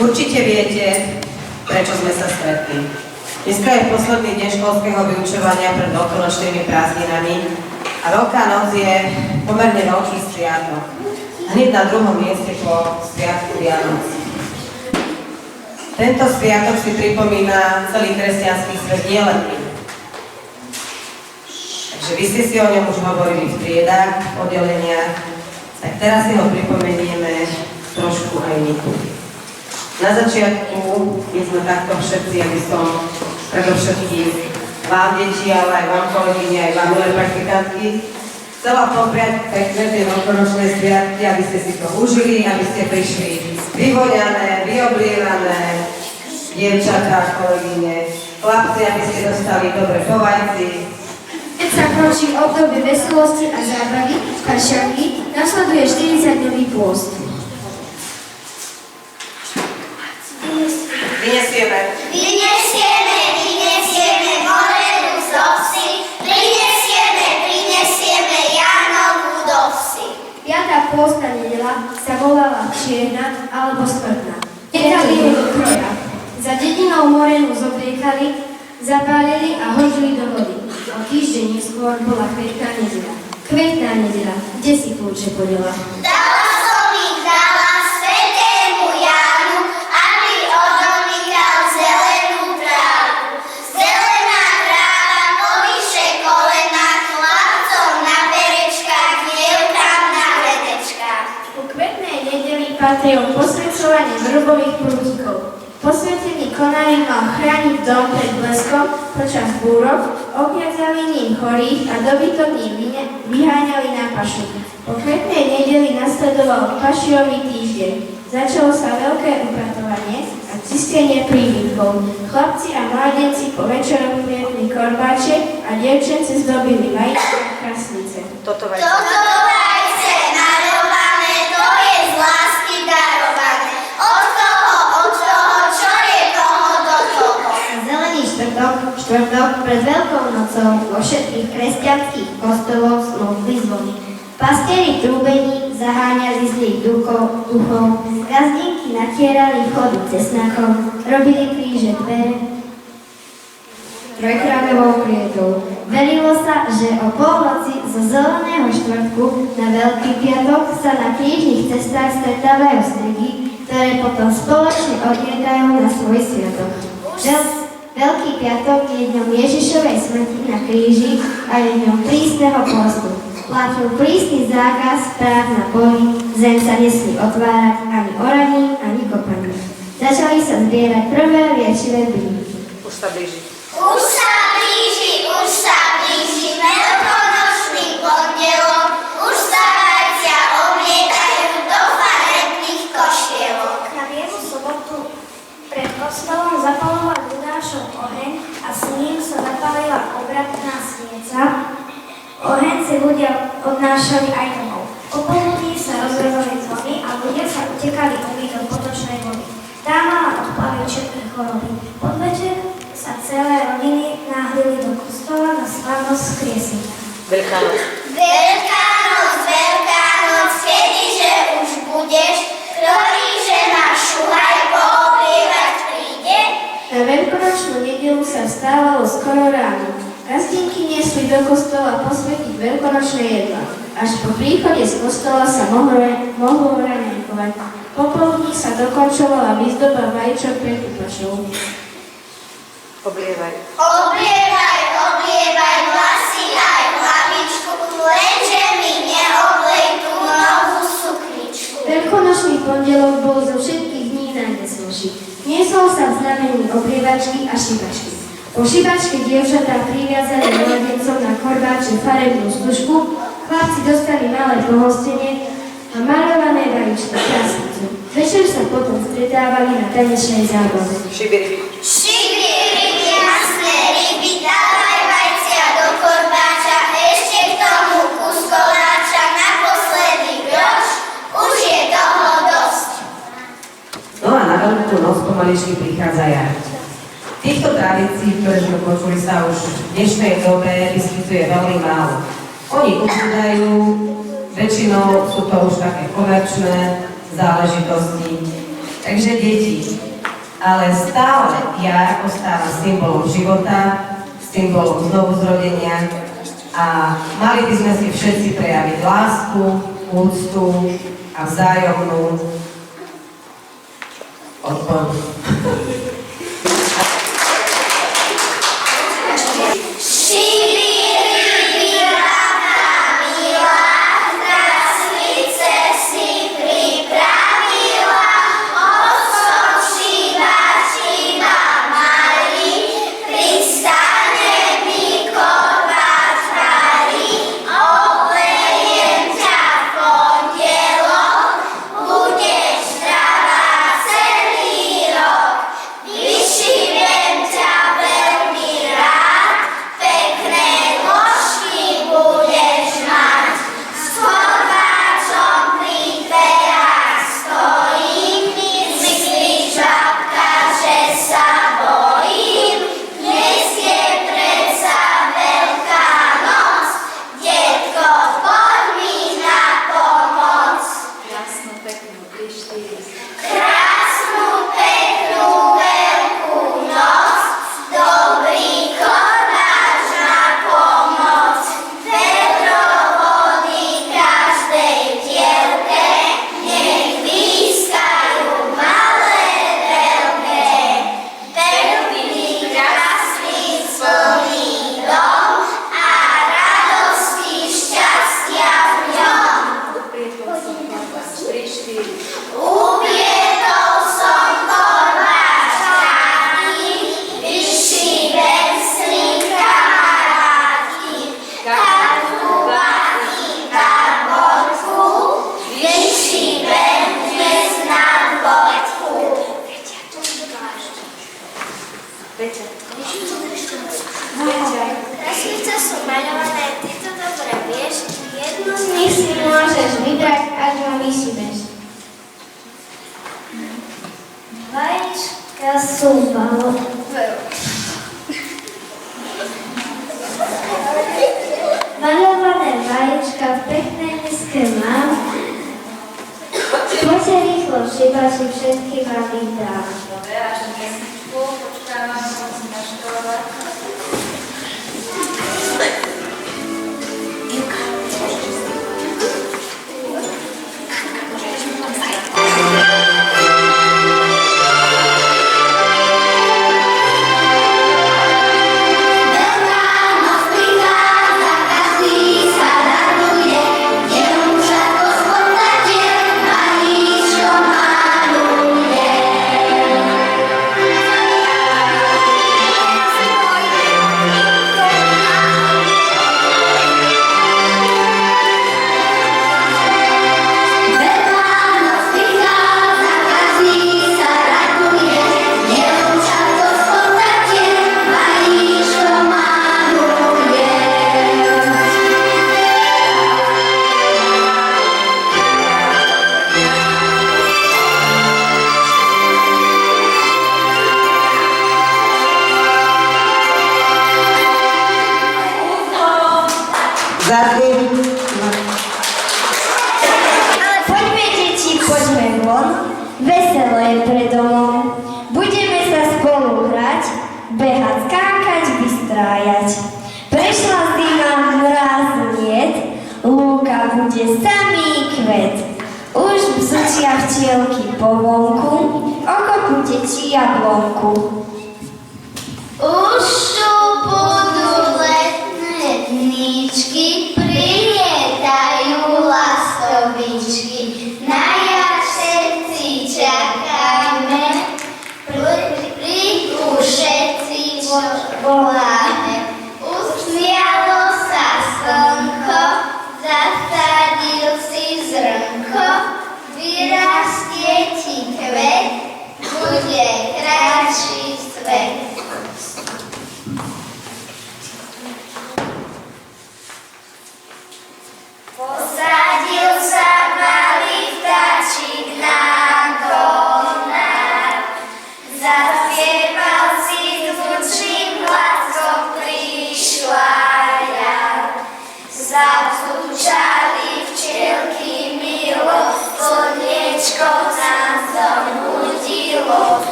Určite viete, prečo sme sa stretli. Dneska je posledný deň školského vyučovania pred veľkonočnými prázdninami a Veľká noc je pomerne veľký sviatok. Hneď na druhom mieste po sviatku Vianoc. Tento sviatok si pripomína celý kresťanský svet nielen my. Takže vy ste si o ňom už hovorili v triedách, v oddeleniach, tak teraz si ho pripomenieme trošku aj my tu. Na začiatku, my sme takto všetci, aby som predovšetkým vám, deti, ale aj vám, kolegyne, aj vám, milé praktikantky, chcela popriať pekné tie veľkonočné sviatky, aby ste si to užili, aby ste prišli vyvoňané, vyoblievané, dievčatá, kolegyne, chlapci, aby ste dostali dobre po vajci. Keď sa končí obdobie veselosti a zábavy, kašiaky, nasleduje 40-dňový pôst. Vyniesieme morenú z ovsi, prinesieme Jánovu do vsi. Piatá pôstna nedeľa sa volala čierna alebo smrtná. Nedali ju do kroja. Za dedinou morenu zobliekali, zapálili a hodili do vody. O týždeň neskôr bola kvetná nedeľa. Kvetná nedeľa, kde si kľúče podela? Dala som ich, dala svätému Jánu, aby odolíkal zelenú trávu. Zelená tráva povyše kolena, chlapcom na perečkách, dievkám na vedečkách. Po kvetnej nedeli patrí posväcovanie vrbových prútikov. Posvätený konárik mal chrániť dom pred bleskom počas búrok, obviazali ním chorých a dobytok ním vyháňali na pašu. Po kvetnej nedeli nasledoval pašiový týždeň. Začalo sa veľké upratovanie a čistenie príbytkov. Chlapci a mládenci po večerom plietli korbáče a dievčence zdobili vajíčka a krasnice. Toto vajce. Toto vajce narované, to je z lásky darované. Od toho, čo je toho do toho. Zelený štvrtok pred Veľkou nocou vo všetkých kresťanských kostoloch slúbili zvony. Pastieri trúbení zaháňali zlých duchov, gazdinky natierali chody cesnakom, robili kríže dvere trojkráľovou kriedou. Verilo sa, že o polnoci zo zeleného štvrtku na Veľký piatok sa na krížnych cestách stretávajú strigy, ktoré potom spoločne odlietajú na svoj sviatok. Veľký piatok je dňom Ježišovej smrti na kríži a je dňom prísneho postu. Platil prísny zákaz práv na poli, zem sa nesmí otvárať ani oraním, ani kopaním. Začali sa zbierať prvé liečivé byly. Už sa blíži. Už sa blíži veľkonočný pondelok, už sa vajcia obliekajú do farebných košielok. Na jednu sobotu pred kostolom zapaloval Judášov oheň a s ním sa zapálila obratná svieca. Oheň si ľudia odnášali aj domov. Popoludní sa rozrezali zvony a ľudia sa utekali umyť do potočnej vody. Tá mala odplaviť všetky choroby. Podvečer sa celé rodiny náhlili do kostola na slávnosť skriesenia. Veľká noc. Veľká noc, kedyže už budeš, ktorý že náš šuhaj pooblievať príde? Na veľkonočnú nedeľu sa vstávalo skoro ráno. Gazdinky niesli do kostola posvätiť veľkonočné jedlá. Až po príchode z kostola sa mohlo raňajkovať. Popoludní sa dokončovala výzdoba vajíčok pred upačou. Oblievaj. Oblievaj vlasy aj hlavičku, lenže mi neoblej tú novú sukničku. Veľkonočný pondelok bol zo všetkých dní najveselší. Niesol sa v znamení oblievačky a šibačky. Po šibačke dievčatá priviazali mladencom na korbáče farebnú stužku, chlapci dostali malé pohostenie a malované vajíčka krásnicu. Večer sa potom stretávali na tanečnej zábave. Šibiri, jasné ryby, dávaj vajcia do korbáča, ešte k tomu kus koláča, naposledy groš, už je toho dosť. No a na Veľkú noc pomaličky prichádza jar. Týchto tradícií, ktoré sme počuli, sa už v dnešnej dobe vyskytuje veľmi málo. Oni ubúdajú, väčšinou sú to už také komerčné záležitosti. Takže deti, ale stále jar ostáva symbolom života, symbolom znovuzrodenia a mali by sme si všetci prejaviť lásku, úctu a vzájomnú odporu. Kraslice sú maľované, ty to dobre vieš, jednu z nich si môžeš vybrať, až ho vyšibeš. Vajíčka sú maľované vajíčka v peknej miske mám. Poďte rýchlo šibači, všetky vám ich dám. Dobre, až na pesničku, počkávam, musím naškolovať. Ale poďme, deti, poďme von. Veselo je predo mnou. Budeme sa spolu hrať, behať, skákať, vystrájať. Prešla zima, mráz niet, lúka bude samý kvet. Už bzučia včielky po vonku, oko detí jablonku.